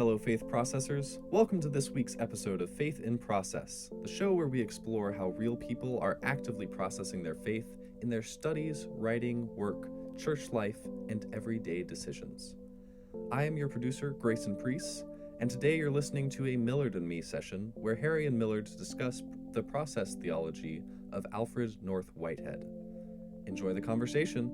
fellow faith processors. Welcome to this week's episode of Faith in Process, the show where we explore how real people are actively processing their faith in their studies, writing, work, church life, and everyday decisions. I am your producer, Grayson Priest, and today you're listening to a Millard and Me session where Harry and Millard discuss the process theology of Alfred North Whitehead. Enjoy the conversation.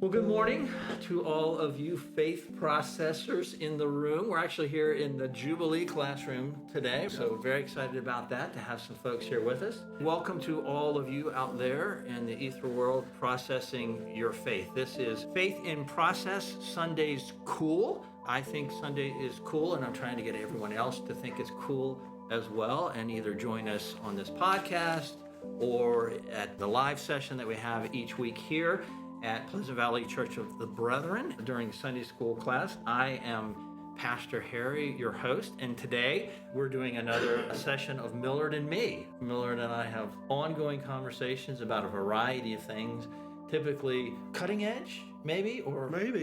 Well, good morning to all of you faith processors in the room. We're actually here in the Jubilee classroom today, so very excited about that, to have some folks here with us. Welcome to all of you out there in the ether world processing your faith. This is Faith in Process. Sunday's cool. I think Sunday is cool, and I'm trying to get everyone else to think it's cool as well, and either join us on this podcast or at the live session that we have each week here at Pleasant Valley Church of the Brethren during Sunday school class. I am Pastor Harry, your host, and today we're doing another session of Millard and Me. Millard and I have ongoing conversations about a variety of things, typically cutting edge, maybe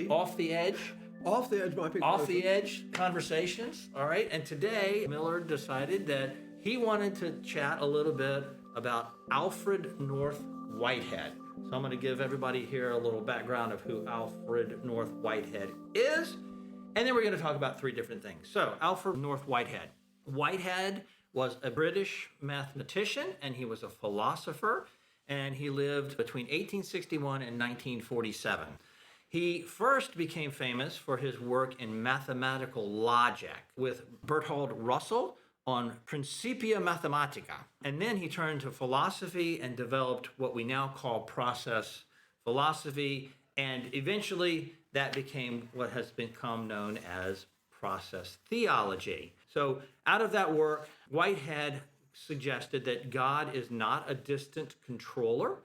off the edge. Off the edge might be off the edge conversations. All right, and today Millard decided that he wanted to chat a little bit about Alfred North Whitehead. So I'm going to give everybody here a little background of who Alfred North Whitehead is, and then we're going to talk about three different things. So Alfred North Whitehead. Whitehead was a British mathematician, and he was a philosopher, and he lived between 1861 and 1947. He first became famous for his work in mathematical logic with Bertrand Russell on Principia Mathematica. And then he turned to philosophy and developed what we now call process philosophy. And eventually that became what has become known as process theology. So out of that work, Whitehead suggested that God is not a distant controller,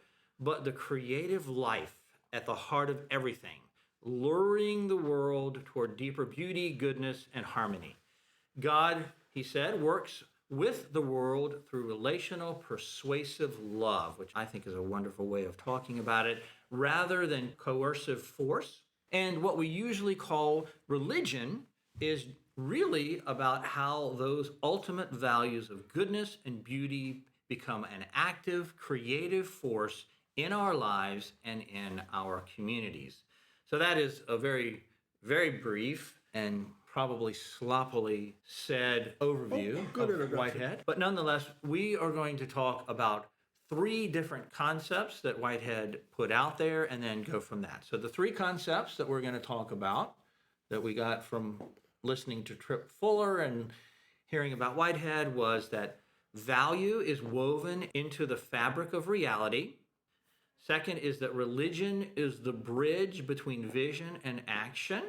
but the creative life at the heart of everything, luring the world toward deeper beauty, goodness, and harmony. God, he said, works with the world through relational, persuasive love, which I think is a wonderful way of talking about it, rather than coercive force. And what we usually call religion is really about how those ultimate values of goodness and beauty become an active, creative force in our lives and in our communities. So that is a very, very brief and probably sloppily said overview of Whitehead. But nonetheless, we are going to talk about three different concepts that Whitehead put out there and then go from that. So the three concepts that we're going to talk about that we got from listening to Trip Fuller and hearing about Whitehead was that value is woven into the fabric of reality. Second is that religion is the bridge between vision and action.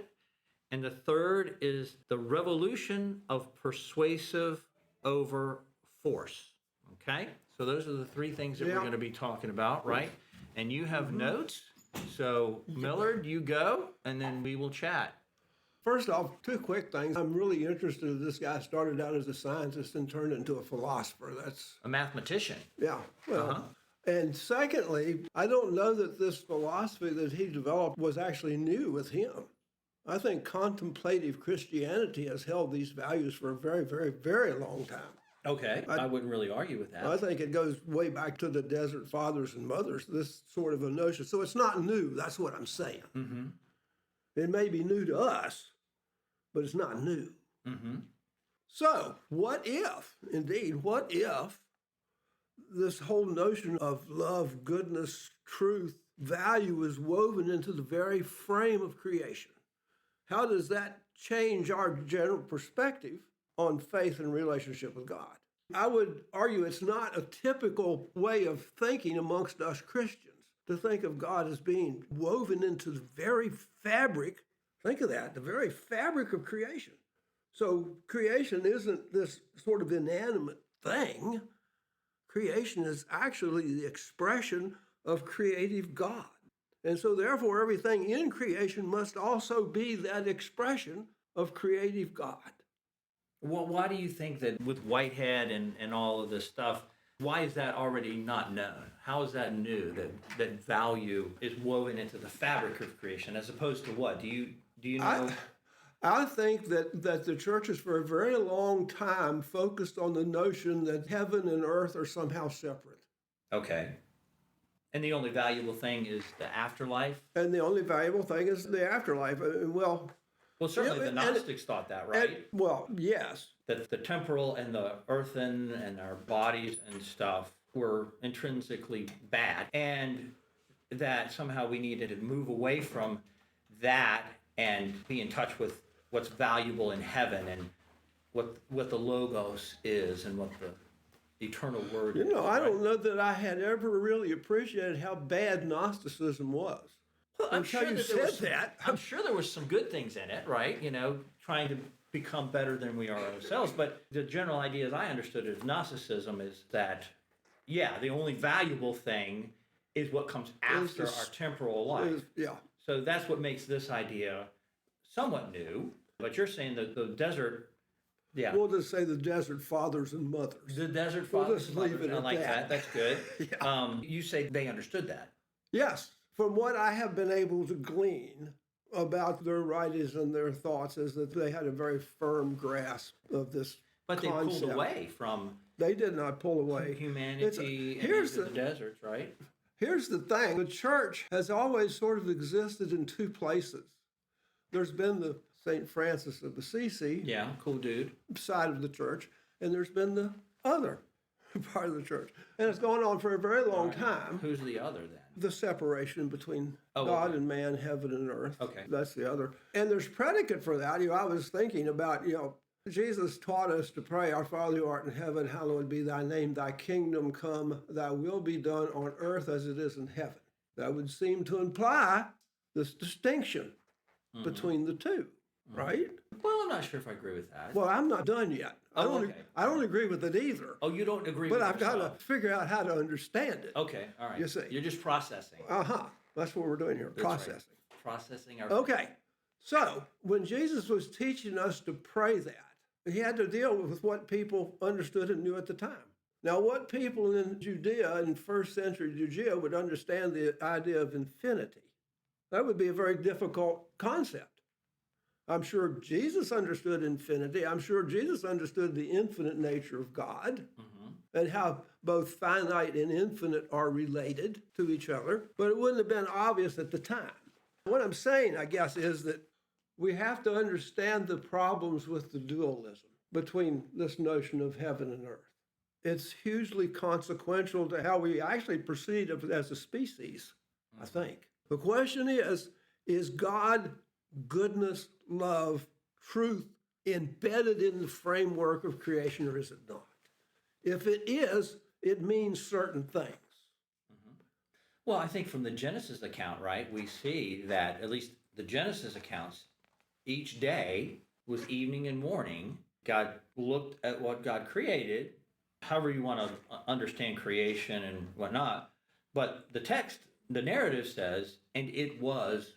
And the third is the revolution of persuasive over force. Okay? So those are the three things that we're going to be talking about, right? And you have notes. So Millard, you go, and then we will chat. First off, two quick things. I'm really interested in this guy started out as a scientist and turned into a philosopher. That's a mathematician. Yeah. Well, And secondly, I don't know that this philosophy that he developed was actually new with him. I think contemplative Christianity has held these values for a very, very, very long time. Okay, I wouldn't really argue with that. I think it goes way back to the desert fathers and mothers, this sort of a notion. So it's not new, that's what I'm saying. Mm-hmm. It may be new to us, but it's not new. Mm-hmm. So what if this whole notion of love, goodness, truth, value is woven into the very frame of creation? How does that change our general perspective on faith and relationship with God? I would argue it's not a typical way of thinking amongst us Christians to think of God as being woven into the very fabric, think of that, the very fabric of creation. So creation isn't this sort of inanimate thing. Creation is actually the expression of creative God. And so therefore, everything in creation must also be that expression of creative God. Well, why do you think that with Whitehead and all of this stuff, Why is that already not known? How is that new, that value is woven into the fabric of creation, as opposed to what? Do you know? I think that the churches for a very long time focused on the notion that heaven and earth are somehow separate. Okay. And the only valuable thing is the afterlife? And the only valuable thing is the afterlife. Well, certainly the Gnostics thought that, right? Well, yes. That the temporal and the earthen and our bodies and stuff were intrinsically bad, and that somehow we needed to move away from that and be in touch with what's valuable in heaven and what the Logos is and what the eternal word is. I don't know that I had ever really appreciated how bad Gnosticism was. Well, I'm sure there was some good things in it, right? Trying to become better than we are ourselves. But the general idea, as I understood it, of Gnosticism is that, the only valuable thing is what comes after our temporal life. So that's what makes this idea somewhat new. But you're saying that the desert, we'll just say the desert fathers and mothers. The desert fathers and mothers. I like that. That's good. You say they understood that. Yes. From what I have been able to glean about their writings and their thoughts is that they had a very firm grasp of this But concept. They pulled away from... They did not pull away. Humanity and the deserts, right? Here's the thing. The church has always sort of existed in two places. There's been the St. Francis of Assisi cool dude. Side of the church, and there's been the other part of the church. And it's going on for a very long time. Who's the other then? The separation between God and man, heaven and earth. Okay. That's the other. And there's predicate for that. I was thinking about, Jesus taught us to pray, Our Father who art in heaven, hallowed be thy name, thy kingdom come, thy will be done on earth as it is in heaven. That would seem to imply this distinction between the two, right? Well, I'm not sure if I agree with that. Well, I'm not done yet. I don't agree with it either. Oh, you don't agree with it? But I've got to figure out how to understand it. Okay, all right. You see. You're just processing. That's what we're doing here, processing. Right. Processing our... Okay. So, when Jesus was teaching us to pray that, he had to deal with what people understood and knew at the time. Now, what people in Judea, in first century Judea, would understand the idea of infinity, that would be a very difficult concept. I'm sure Jesus understood infinity. I'm sure Jesus understood the infinite nature of God and how both finite and infinite are related to each other, but it wouldn't have been obvious at the time. What I'm saying, I guess, is that we have to understand the problems with the dualism between this notion of heaven and earth. It's hugely consequential to how we actually proceed as a species, I think. The question is God, goodness, love, truth embedded in the framework of creation, or is it not? If it is, it means certain things. Well, I think from the Genesis account, right, we see that at least the Genesis accounts, each day was evening and morning. God looked at what God created, however you want to understand creation and whatnot. But the text, the narrative says, and it was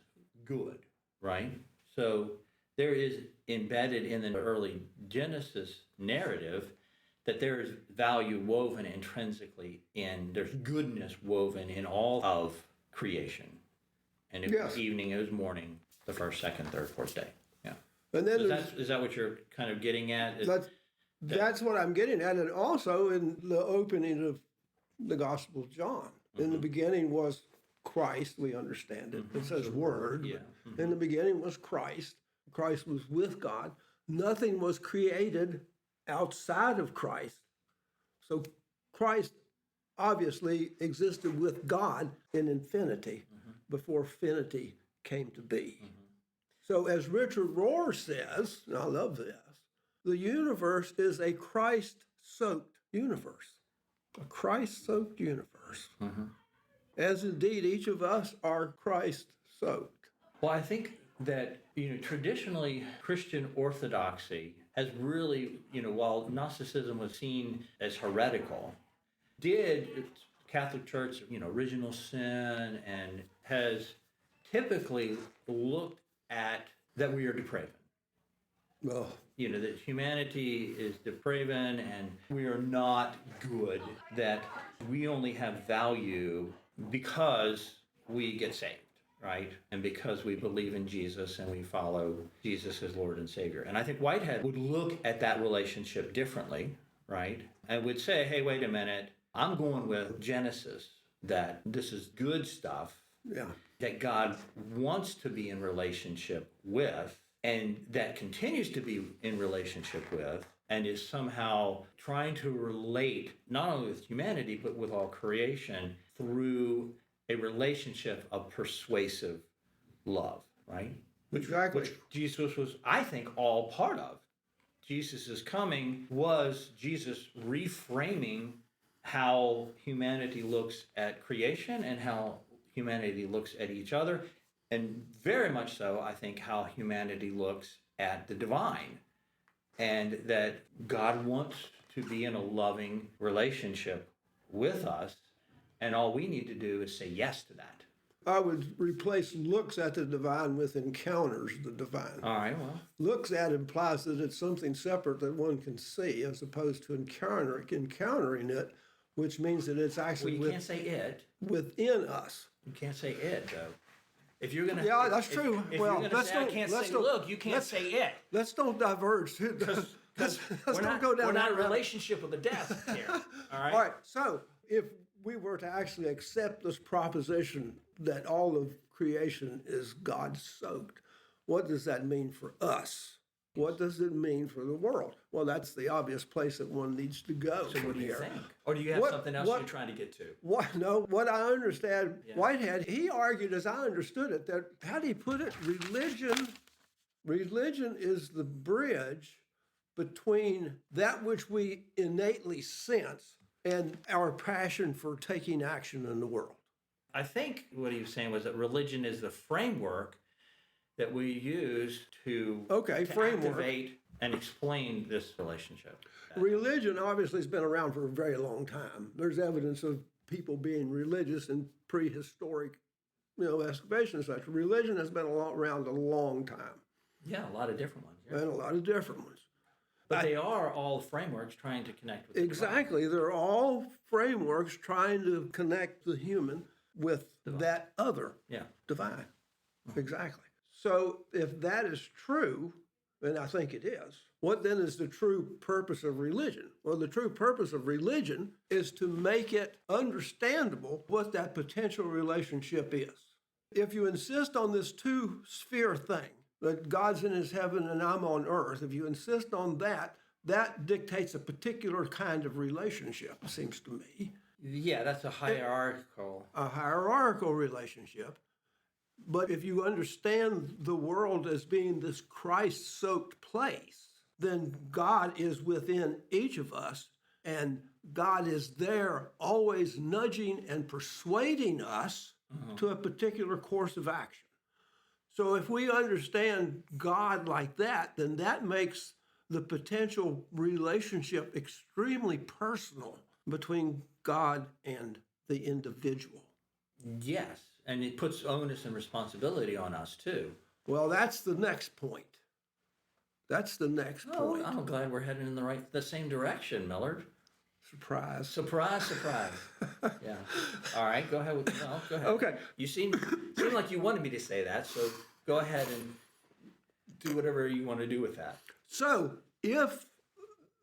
good, right? So there is embedded in the early Genesis narrative that there is value woven intrinsically in, there's goodness woven in all of creation. And it was evening, it was morning, the first, second, third, fourth day. Yeah. And then is that what you're kind of getting at? That's what I'm getting at. And also in the opening of the Gospel of John, in the beginning was Christ, we understand it. It says word. Yeah. In the beginning was Christ. Christ was with God. Nothing was created outside of Christ. So Christ obviously existed with God in infinity before finity came to be. So as Richard Rohr says, and I love this, the universe is a Christ-soaked universe. A Christ-soaked universe. As indeed each of us are Christ-soaked. Well, I think that, traditionally Christian orthodoxy has really, while Gnosticism was seen as heretical, Catholic Church, original sin, and has typically looked at that we are depraved. Well, that humanity is depraven and we are not good, that we only have value because we get saved, right? And because we believe in Jesus and we follow Jesus as Lord and Savior. And I think Whitehead would look at that relationship differently, right? And would say, hey, wait a minute, I'm going with Genesis, that this is good stuff, yeah. that God wants to be in relationship with, and that continues to be in relationship with, and is somehow trying to relate not only with humanity, but with all creation through a relationship of persuasive love, right? Exactly. Which Jesus was, I think, all part of. Jesus' coming was Jesus reframing how humanity looks at creation and how humanity looks at each other, and very much so, I think, how humanity looks at the divine, and that God wants to be in a loving relationship with us, and all we need to do is say yes to that. I would replace looks at the divine with encounters the divine. All right, well. Looks at implies that it's something separate that one can see, as opposed to encountering it, which means that it's actually Well, you can't say it. within us. You can't say it, though. If you're gonna, Yeah, that's true. If Well, you're gonna say I can't say look, you can't say it. Let's don't diverge. Let's don't go down We're not that a road. relationship with the death here. All right. All right. So if we were to actually accept this proposition that all of creation is God-soaked, what does that mean for us? What does it mean for the world? Well, that's the obvious place that one needs to go. So what do you here. think? Or do you have something else you're trying to get to? What I understand, Whitehead, he argued, as I understood it, that, how do you put it? Religion is the bridge between that which we innately sense and our passion for taking action in the world. I think what he was saying was that religion is the framework that we use to activate and explain this relationship. Religion obviously has been around for a very long time. There's evidence of people being religious in prehistoric, excavation and such. Religion has been around a long time. Yeah, a lot of different ones. Yeah. And a lot of different ones. But they are all frameworks trying to connect with Exactly. They're all frameworks trying to connect the human with that other divine. Exactly. So if that is true, and I think it is, what then is the true purpose of religion? Well, the true purpose of religion is to make it understandable what that potential relationship is. If you insist on this two-sphere thing, that God's in his heaven and I'm on earth, if you insist on that, that dictates a particular kind of relationship, it seems to me. Yeah, that's a hierarchical. A hierarchical relationship. But if you understand the world as being this Christ-soaked place, then God is within each of us, and God is there always nudging and persuading us to a particular course of action. So if we understand God like that, then that makes the potential relationship extremely personal between God and the individual. Yes, and it puts onus and responsibility on us too. Well, that's the next point. That's the next point. I'm glad we're heading in the same direction, Millard. Surprise. Surprise, surprise. Yeah. All right, go ahead. Go ahead. Okay. You seem like you wanted me to say that, so go ahead and do whatever you want to do with that. So, if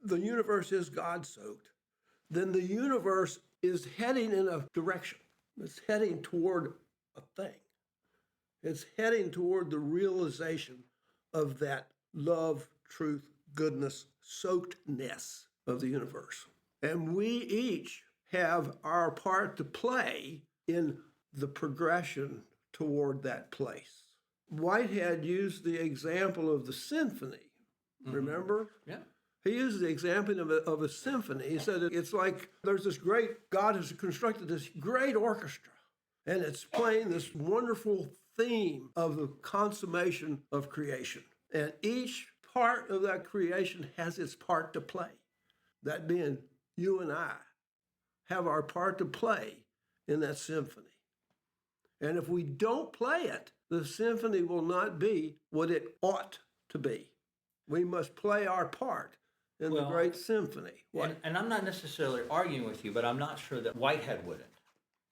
the universe is God-soaked, then the universe is heading in a direction. It's heading toward a thing. It's heading toward the realization of that love, truth, goodness, soakedness of the universe. And we each have our part to play in the progression toward that place. Whitehead used the example of the symphony. Remember? Yeah. He used the example of a symphony. He said it's like there's this great, God has constructed this great orchestra, and it's playing this wonderful theme of the consummation of creation. And each part of that creation has its part to play. That being you and I have our part to play in that symphony. And if we don't play it, the symphony will not be what it ought to be. We must play our part in the great symphony. And I'm not necessarily arguing with you, but I'm not sure that Whitehead wouldn't.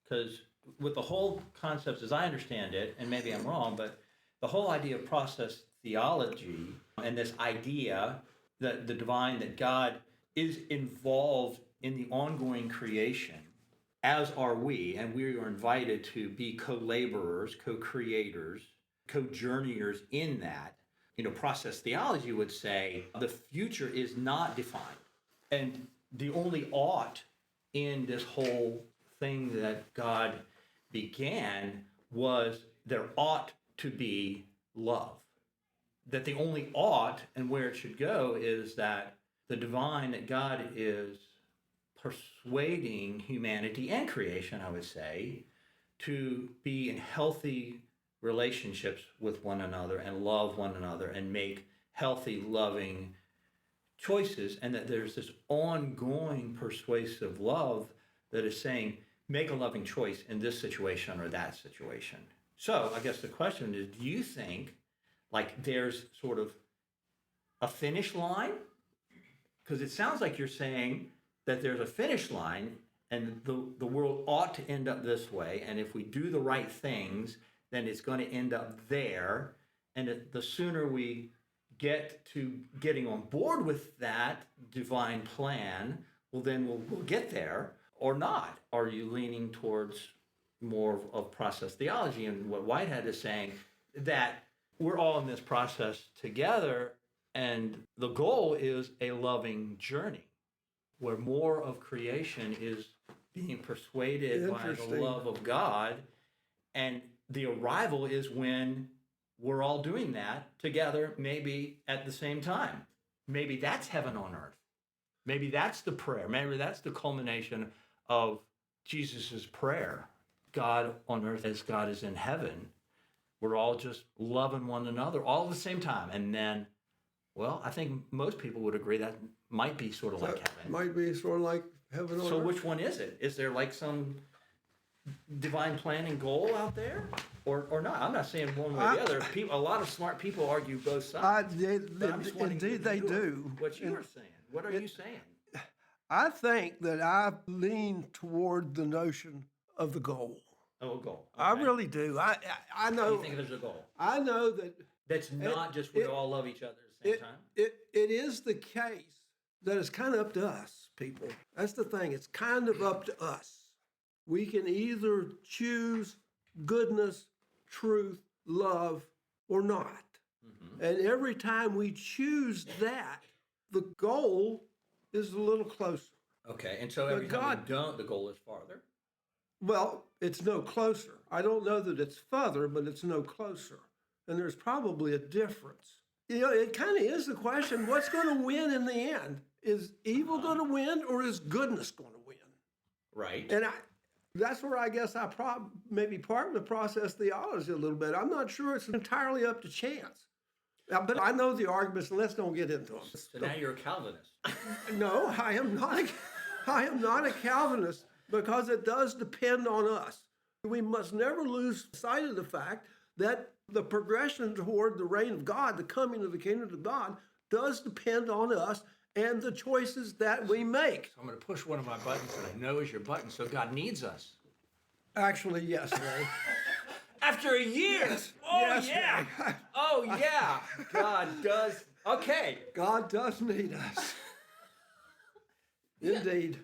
Because with the whole concepts, as I understand it, and maybe I'm wrong, but the whole idea of process theology and this idea that the divine, that God is involved in the ongoing creation, as are we, and we are invited to be co-laborers, co-creators, co-journeyers in that. Process theology would say the future is not defined. And the only ought in this whole thing that God began was there ought to be love. That the only ought and where it should go is that the divine, that God is persuading humanity and creation, I would say, to be in healthy relationships with one another and love one another and make healthy, loving choices, and that there's this ongoing persuasive love that is saying, make a loving choice in this situation or that situation. So I guess the question is, do you think like there's sort of a finish line? Because it sounds like you're saying that there's a finish line and the world ought to end up this way, and if we do the right things, then it's going to end up there. And the sooner we get to getting on board with that divine plan, well, then we'll get there or not. Are you leaning towards more of process theology and what Whitehead is saying, that we're all in this process together and the goal is a loving journey where more of creation is being persuaded by the love of God, and the arrival is when we're all doing that together, maybe at the same time. Maybe that's heaven on earth. Maybe that's the prayer. Maybe that's the culmination of Jesus's prayer. God on earth as God is in heaven. We're all just loving one another all at the same time. And then, well, I think most people would agree that might be sort of like heaven. Might be sort of like heaven on earth. So which one is it? Is there like some divine plan and goal out there, or not? I'm not saying one way or the other. A lot of smart people argue both sides. Indeed, they do. What you are saying. What are you saying? I think that I lean toward the notion of the goal. Oh, a goal. Okay. I really do. I know. You think there's a goal? I know that. That's not just we all love each other at the same time? It is the case that it's kind of up to us, people. That's the thing. It's kind of up to us. We can either choose goodness, truth, love, or not. Mm-hmm. And every time we choose that, the goal is a little closer. Okay, and so every time we don't, the goal is farther? Well, it's no closer. I don't know that it's farther, but it's no closer. And there's probably a difference. It kind of is the question, what's going to win in the end? Is evil going to win, or is goodness going to win? Right. And that's where I guess I maybe part with process theology a little bit. I'm not sure it's entirely up to chance. But I know the arguments, and let's don't get into them. So now you're a Calvinist. No, I am not a Calvinist, because it does depend on us. We must never lose sight of the fact that the progression toward the reign of God, the coming of the kingdom of God, does depend on us and the choices that we make. So I'm going to push one of my buttons that I know is your button, so God needs us. Actually, yes, Ray. After a year? Yes. Oh, Yes, yeah. Ray. Oh, yeah. God does. Okay. God does need us. Indeed.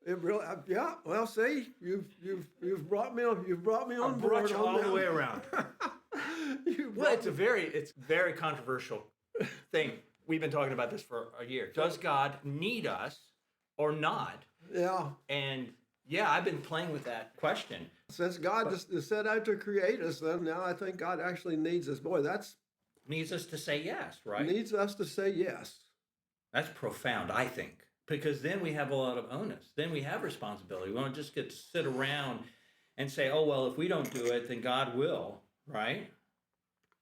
It really, yeah. Well, see, you've brought me on. You've brought me on board. Brought you all the way around. Well, it's very controversial thing. We've been talking about this for a year. Does God need us or not? Yeah. And yeah, I've been playing with that question. Since God just set out to create us, then now I think God actually needs us. Boy, that's needs us to say yes, right? Needs us to say yes. That's profound, I think. Because then we have a lot of onus. Then we have responsibility. We don't just get to sit around and say, oh, well, if we don't do it, then God will, right?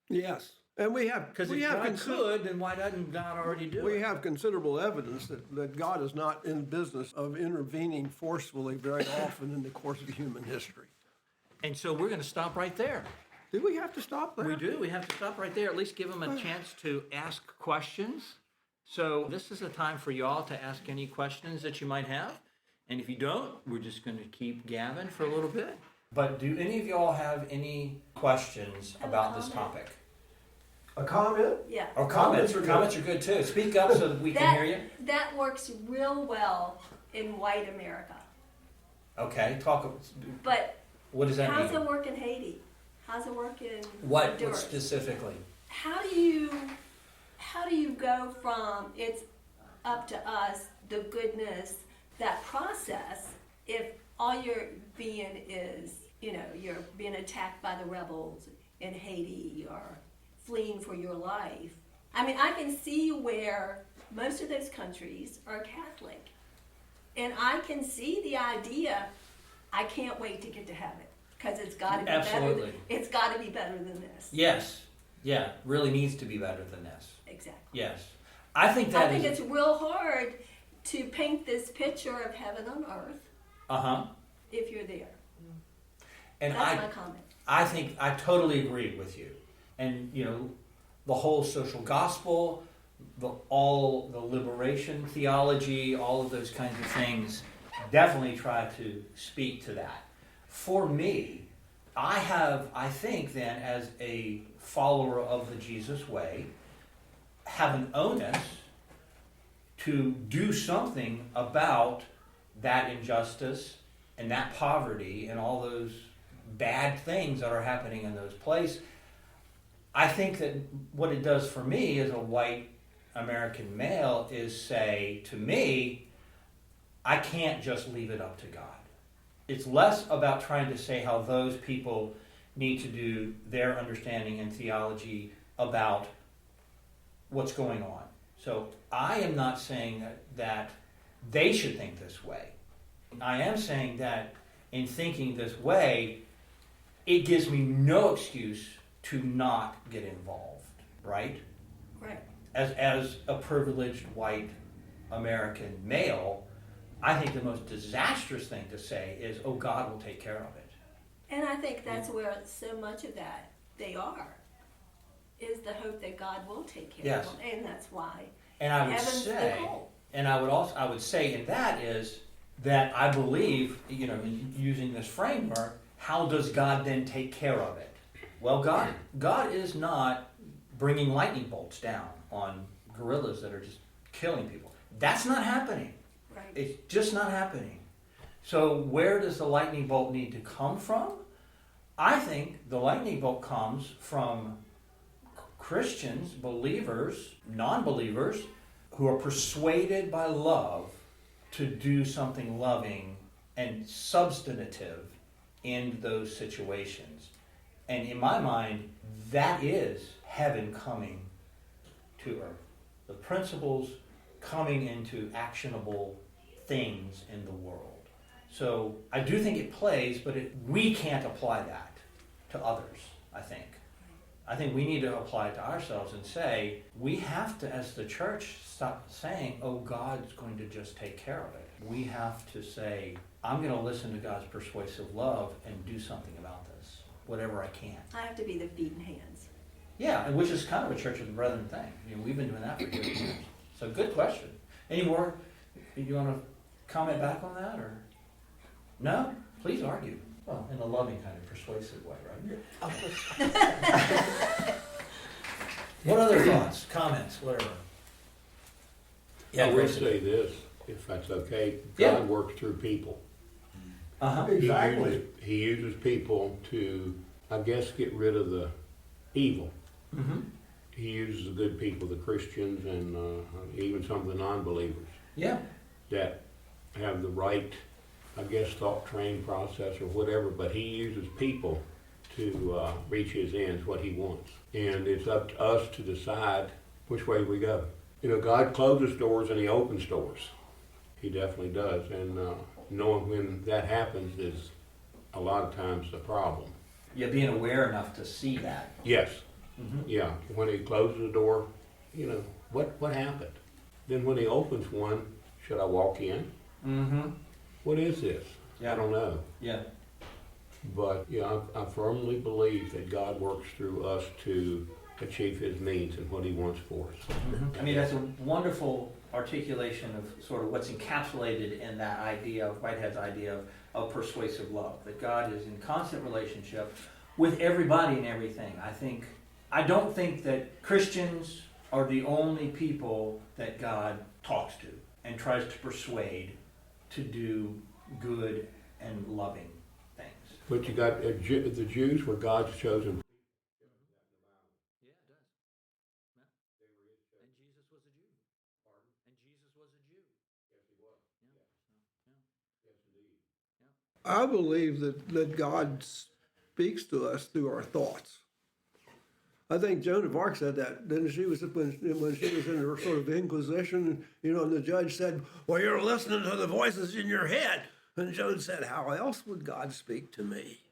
Yes. And we have... Because if God could, then why doesn't God already do it? We have considerable evidence that God is not in business of intervening forcefully very often in the course of human history. And so we're going to stop right there. Do we have to stop there? We do. We have to stop right there. At least give them a chance to ask questions. So this is a time for y'all to ask any questions that you might have. And if you don't, we're just going to keep gabbing for a little bit. But do any of y'all have any questions about this topic? A comment? Yeah. Or comments? Comments are good too. Speak up so that we can hear you. That works real well in white America. Okay, talk. But What does that how's mean? it work in Haiti? How's it work in What Honduras? specifically? How do you go from it's up to us, the goodness, that process, if all you're being is, you're being attacked by the rebels in Haiti, you're fleeing for your life. I mean, I can see where most of those countries are Catholic. And I can see the idea, I can't wait to get to heaven. Because it's got to be Absolutely. better. It's got to be better than this. Yes. Yeah. Really needs to be better than this. Exactly. Yes. I think it's real hard to paint this picture of heaven on earth if you're there. And That's my comment. I think I totally agree with you. And the whole social gospel, all the liberation theology, all of those kinds of things definitely try to speak to that. For me, I think then, as a follower of the Jesus way, have an onus to do something about that injustice and that poverty and all those bad things that are happening in those places. I think that what it does for me as a white American male is say to me, I can't just leave it up to God. It's less about trying to say how those people need to do their understanding and theology about what's going on. So I am not saying that they should think this way. I am saying that in thinking this way, it gives me no excuse to not get involved, right? Right. As a privileged white American male, I think the most disastrous thing to say is, oh, God will take care of it. And I think that's where so much of that they are, is the hope that God will take care Yes. of them. And that's why And I would heaven's the say, goal. and I would say in that is that I believe, in using this framework, how does God then take care of it? Well, God is not bringing lightning bolts down on guerrillas that are just killing people. That's not happening. Right. It's just not happening. So where does the lightning bolt need to come from? I think the lightning bolt comes from Christians, believers, non-believers, who are persuaded by love to do something loving and substantive in those situations. And in my mind, that is heaven coming to earth. The principles coming into actionable things in the world. So I do think it plays, but we can't apply that to others, I think. I think we need to apply it to ourselves and say, we have to, as the church, stop saying, oh, God's going to just take care of it. We have to say, I'm going to listen to God's persuasive love and do something about this, whatever I can. I have to be the feet and hands. Yeah, and which is kind of a Church of the Brethren thing. We've been doing that for 30 years. So good question. Any more? You want to comment back on that, or no? Please argue. Well, in a loving kind of persuasive way, right? What other thoughts, comments, whatever? I will Grayson. say this, if that's okay. Yeah. God works through people. Uh-huh. Exactly. He uses people to, I guess, get rid of the evil. Mm-hmm. He uses the good people, the Christians, and even some of the non-believers Yeah. that have the right, I guess, thought train process or whatever, but he uses people to reach his ends, what he wants. And it's up to us to decide which way we go. God closes doors and he opens doors. He definitely does. And knowing when that happens is a lot of times the problem. Yeah, being aware enough to see that. Yes. Mm-hmm. Yeah. When he closes the door, what happened? Then when he opens one, should I walk in? Mm-hmm. What is this? Yeah. I don't know. Yeah. But yeah, I firmly believe that God works through us to achieve His means and what He wants for us. I mean, that's a wonderful articulation of sort of what's encapsulated in that idea of Whitehead's idea of persuasive love, that God is in constant relationship with everybody and everything. I don't think that Christians are the only people that God talks to and tries to persuade to do good and loving things. But you got the Jews were God's chosen. Yeah, it does. Yeah. And Jesus was a Jew. Pardon? And Jesus was a Jew. Yes, He was. Yeah. So, yeah. Yes, indeed. Yeah. I believe that God speaks to us through our thoughts. I think Joan of Arc said that, didn't she? When she was in her sort of inquisition, and the judge said, "Well, you're listening to the voices in your head," and Joan said, "How else would God speak to me?"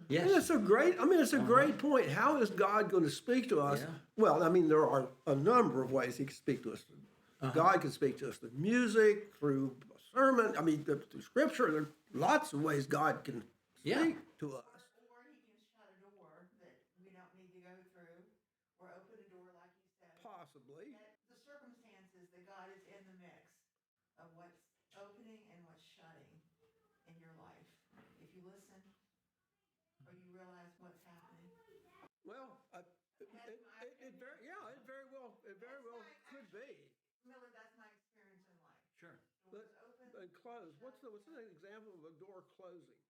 Yes. And it's a great point. How is God going to speak to us? Yeah. Well, I mean, there are a number of ways He can speak to us. God can speak to us through music, through sermon. I mean, through Scripture. There are lots of ways God can speak to us. Or he can shut a door that we don't need to go through, or open a door, like you said. Possibly. That the circumstances that God is in the mix of what's opening and what's shutting in your life. If you listen, or you realize what's happening. Well, it very well could be. Millard, that's my experience in life. Sure. Doors open. And close. What's an example of a door closing?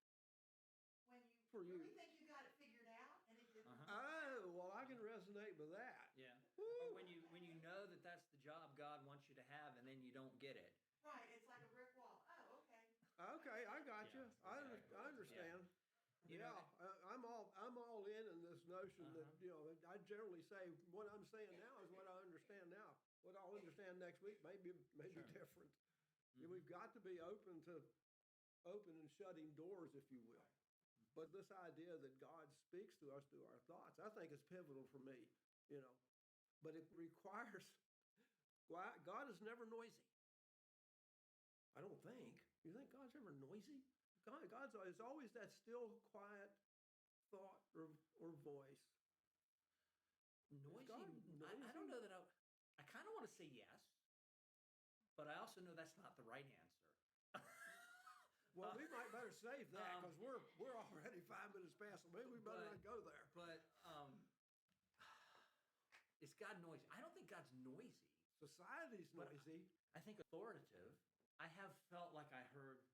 When you For you? really think you got it figured out and it didn't. Oh, well, I can resonate with that. Yeah. Woo. Or when you know that that's the job God wants you to have, and then you don't get it. Right, it's like a brick wall. Oh, okay. Okay, I got you. Yeah, exactly. I understand. You know, I'm all in this notion that I generally say what I'm saying now is what I understand now. What I'll understand next week may be Sure. different. We've got to be open and shutting doors, if you will. But this idea that God speaks to us through our thoughts, I think is pivotal for me. But it requires. God is never noisy. I don't think. You think God's ever noisy? God's it's always that still, quiet thought or voice. noisy. noisy? I don't know that I kind of want to say yes, but I also know that's not the right answer. Well, we might better save that because we're already 5 minutes past, so maybe we better not go there. But is God noisy? I don't think God's noisy. Society's noisy. I think authoritative. I have felt like I heard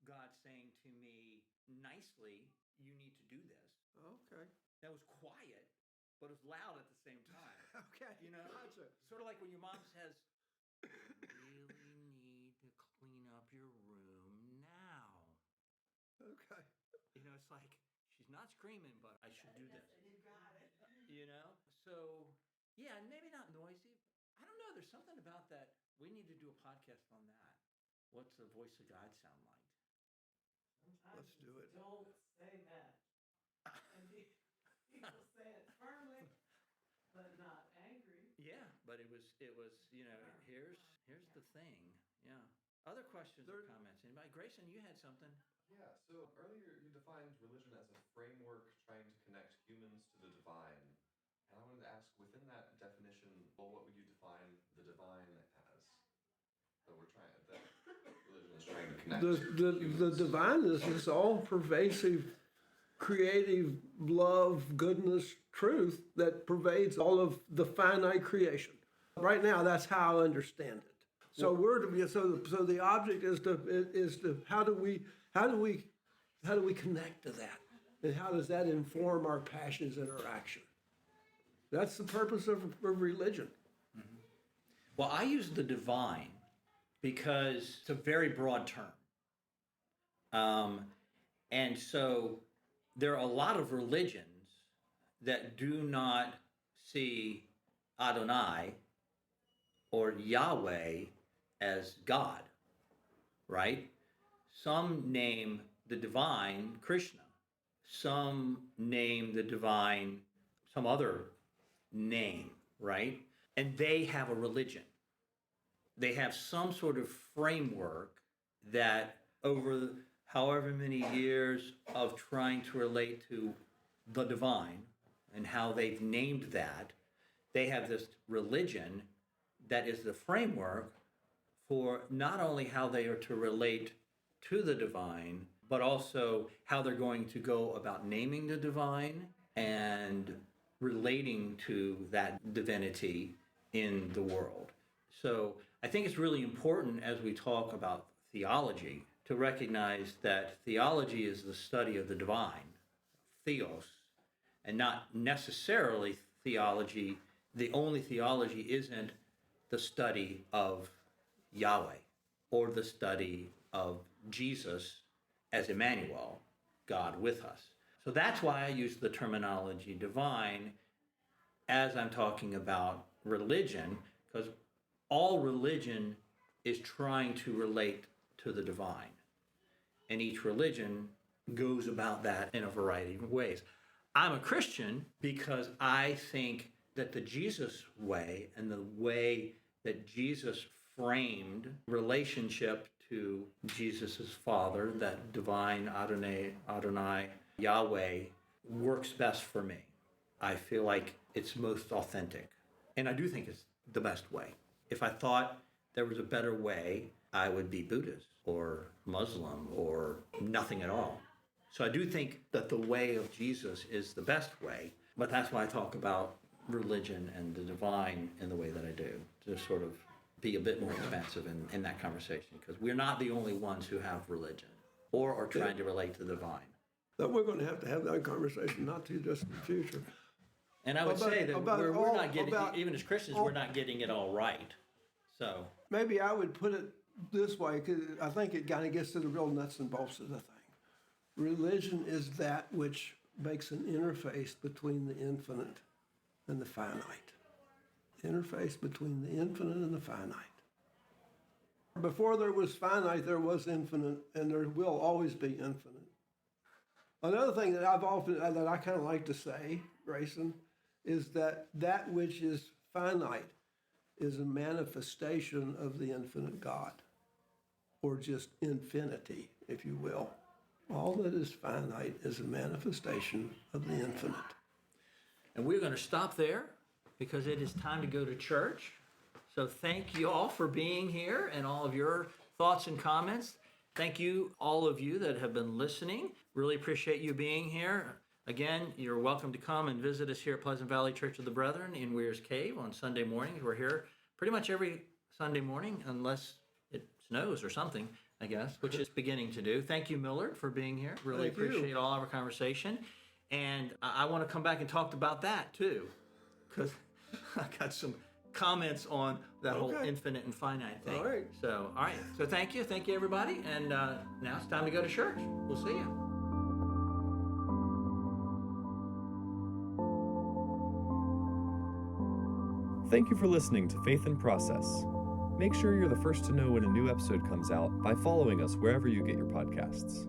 God saying to me nicely, "You need to do this." Okay. That was quiet, but it was loud at the same time. Okay. Gotcha. Sort of like when your mom says, "You really need to clean up your room now." Okay. It's like she's not screaming, but I should do this. You got it. So yeah, maybe not noisy. I don't know. There's something about that. We need to do a podcast on that. What's the voice of God sound like? Let's do it. Don't say that. And people say it firmly, but not angry. Yeah, but it was. Here's the thing. Yeah. Other questions or comments? Anybody? Grayson, you had something. Yeah, so earlier you defined religion as a framework trying to connect humans to the divine. And I wanted to ask, within that definition, well, what would you define the divine as? That religion is trying to connect. The divine is this all-pervasive, creative love, goodness, truth that pervades all of the finite creation. Right now, that's how I understand it. So so the object is to how do we connect to that, and how does that inform our passions and our action? That's the purpose of religion. Well, I use the divine because it's a very broad term. And so there are a lot of religions that do not see Adonai or Yahweh as God, right? Some name the divine Krishna. Some name the divine some other name, right? And they have a religion. They have some sort of framework that over however many years of trying to relate to the divine and how they've named that, they have this religion that is the framework for not only how they are to relate to the divine, but also how they're going to go about naming the divine and relating to that divinity in the world. So I think it's really important as we talk about theology to recognize that theology is the study of the divine, theos, and not necessarily theology. The only theology isn't the study of Yahweh or the study of Jesus as Emmanuel, God with us. So that's why I use the terminology divine as I'm talking about religion, because all religion is trying to relate to the divine. And each religion goes about that in a variety of ways. I'm a Christian because I think that the Jesus way and the way that Jesus framed relationship to Jesus' Father, that divine Adonai, Yahweh, works best for me. I feel like it's most authentic. And I do think it's the best way. If I thought there was a better way, I would be Buddhist or Muslim or nothing at all. So I do think that the way of Jesus is the best way, but that's why I talk about religion and the divine in the way that I do, to sort of be a bit more expansive in that conversation, because we're not the only ones who have religion or are trying to relate to the divine. That we're going to have that conversation not too distant future. And I would say that we're not getting, even as Christians, we're not getting it all right. So maybe I would put it this way, because I think it kind of gets to the real nuts and bolts of the thing. Religion is that which makes an interface between the infinite and the finite. Interface between the infinite and the finite. Before there was finite, there was infinite, and there will always be infinite. Another thing that I kind of like to say, Grayson, is that which is finite is a manifestation of the infinite God, or just infinity, if you will. All that is finite is a manifestation of the infinite. And we're going to stop there because it is time to go to church. So thank you all for being here and all of your thoughts and comments. Thank you, all of you that have been listening. Really appreciate you being here. Again, you're welcome to come and visit us here at Pleasant Valley Church of the Brethren in Weir's Cave on Sunday mornings. We're here pretty much every Sunday morning, unless it snows or something, I guess, which it's beginning to do. Thank you, Millard, for being here. Really appreciate all of our conversation. And I want to come back and talk about that, too, because I got some comments on that whole infinite and finite thing. All right. So, all right. So thank you. Thank you, everybody. And now it's time to go to church. We'll see you. Thank you for listening to Faith in Process. Make sure you're the first to know when a new episode comes out by following us wherever you get your podcasts.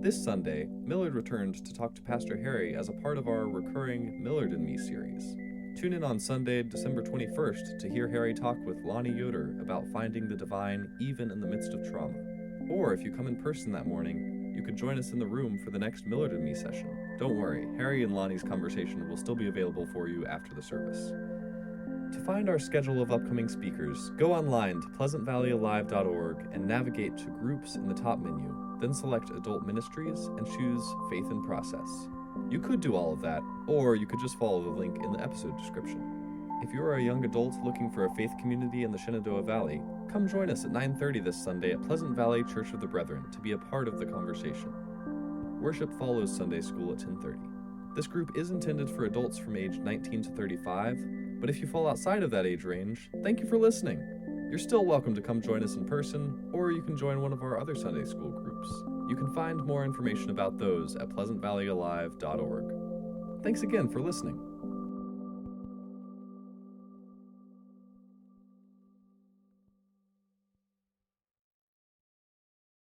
This Sunday, Millard returned to talk to Pastor Harry as a part of our recurring Millard and Me series. Tune in on Sunday, December 21st to hear Harry talk with Lonnie Yoder about finding the divine even in the midst of trauma. Or if you come in person that morning, you could join us in the room for the next Millard and Me session. Don't worry, Harry and Lonnie's conversation will still be available for you after the service. To find our schedule of upcoming speakers, go online to pleasantvalleyalive.org and navigate to Groups in the top menu, then select Adult Ministries and choose Faith in Process. You could do all of that, or you could just follow the link in the episode description. If you are a young adult looking for a faith community in the Shenandoah Valley, come join us at 9:30 this Sunday at Pleasant Valley Church of the Brethren to be a part of the conversation. Worship follows Sunday school at 10:30. This group is intended for adults from age 19 to 35, but if you fall outside of that age range, thank you for listening. You're still welcome to come join us in person, or you can join one of our other Sunday school groups. You can find more information about those at pleasantvalleyalive.org. Thanks again for listening.